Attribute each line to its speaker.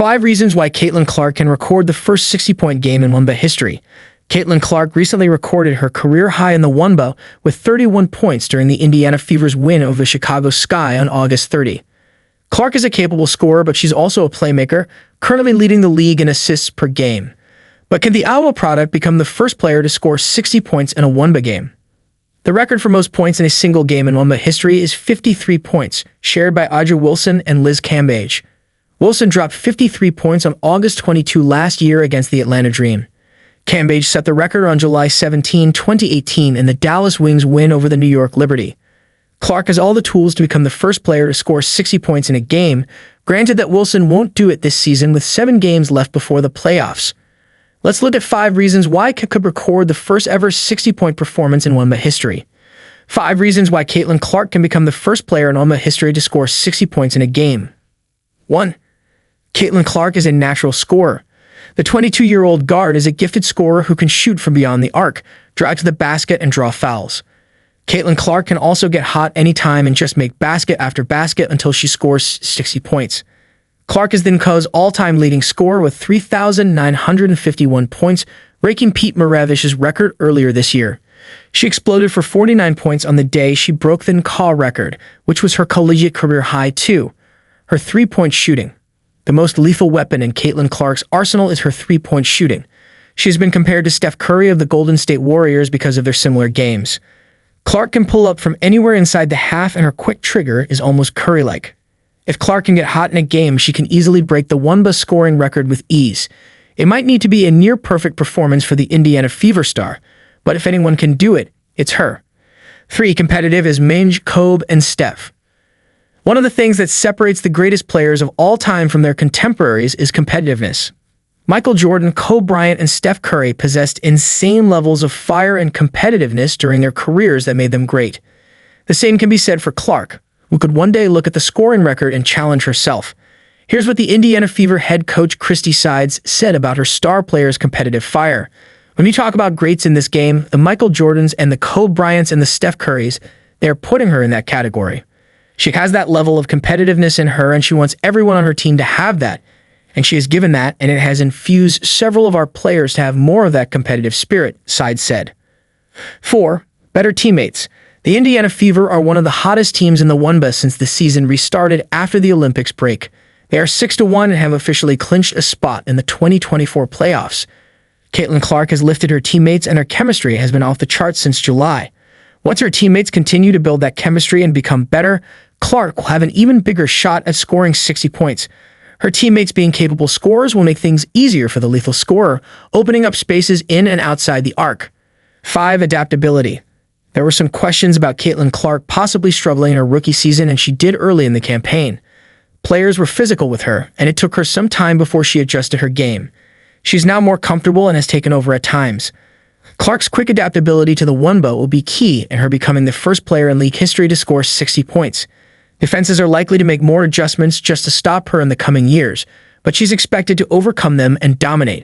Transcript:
Speaker 1: 5 reasons why Caitlin Clark can record the first 60-point game in WNBA history. Caitlin Clark recently recorded her career high in the WNBA with 31 points during the Indiana Fever's win over the Chicago Sky on August 30. Clark is a capable scorer, but she's also a playmaker, currently leading the league in assists per game. But can the Owl product become the first player to score 60 points in a WNBA game? The record for most points in a single game in WNBA history is 53 points, shared by Audrey Wilson and Liz Cambage. Wilson dropped 53 points on August 22 last year against the Atlanta Dream. Cambage set the record on July 17, 2018 in the Dallas Wings win over the New York Liberty. Clark has all the tools to become the first player to score 60 points in a game, granted that Wilson won't do it this season with 7 games left before the playoffs. Let's look at 5 reasons why Kip could record the first ever 60-point performance in WNBA history. 5 reasons why Caitlin Clark can become the first player in WNBA history to score 60 points in a game. 1. Caitlin Clark is a natural scorer. The 22-year-old guard is a gifted scorer who can shoot from beyond the arc, drive to the basket, and draw fouls. Caitlin Clark can also get hot anytime and just make basket after basket until she scores 60 points. Clark is the NCAA's all-time leading scorer with 3,951 points, breaking Pete Maravich's record earlier this year. She exploded for 49 points on the day she broke the NCAA record, which was her collegiate career high too. Her three-point shooting. The most lethal weapon in Caitlin Clark's arsenal is her three-point shooting. She has been compared to Steph Curry of the Golden State Warriors because of their similar games. Clark can pull up from anywhere inside the half, and her quick trigger is almost Curry-like. If Clark can get hot in a game, she can easily break the WNBA scoring record with ease. It might need to be a near-perfect performance for the Indiana Fever star, but if anyone can do it, it's her. 3. Competitive is Minj, Kobe, and Steph. One of the things that separates the greatest players of all time from their contemporaries is competitiveness. Michael Jordan, Kobe Bryant, and Steph Curry possessed insane levels of fire and competitiveness during their careers that made them great. The same can be said for Clark, who could one day look at the scoring record and challenge herself. Here's what the Indiana Fever head coach Christy Sides said about her star players' competitive fire. When you talk about greats in this game, the Michael Jordans and the Kobe Bryants and the Steph Currys, they are putting her in that category. She has that level of competitiveness in her, and she wants everyone on her team to have that. And she has given that, and it has infused several of our players to have more of that competitive spirit, Sides said. 4. Better teammates. The Indiana Fever are one of the hottest teams in the WNBA since the season restarted after the Olympics break. They are 6-1 and have officially clinched a spot in the 2024 playoffs. Caitlin Clark has lifted her teammates, and her chemistry has been off the charts since July. Once her teammates continue to build that chemistry and become better, Clark will have an even bigger shot at scoring 60 points. Her teammates being capable scorers will make things easier for the lethal scorer, opening up spaces in and outside the arc. 5. Adaptability. There were some questions about Caitlin Clark possibly struggling in her rookie season, and she did early in the campaign. Players were physical with her, and it took her some time before she adjusted her game. She's now more comfortable and has taken over at times. Clark's quick adaptability to the WNBA will be key in her becoming the first player in league history to score 60 points. Defenses are likely to make more adjustments just to stop her in the coming years, but she's expected to overcome them and dominate.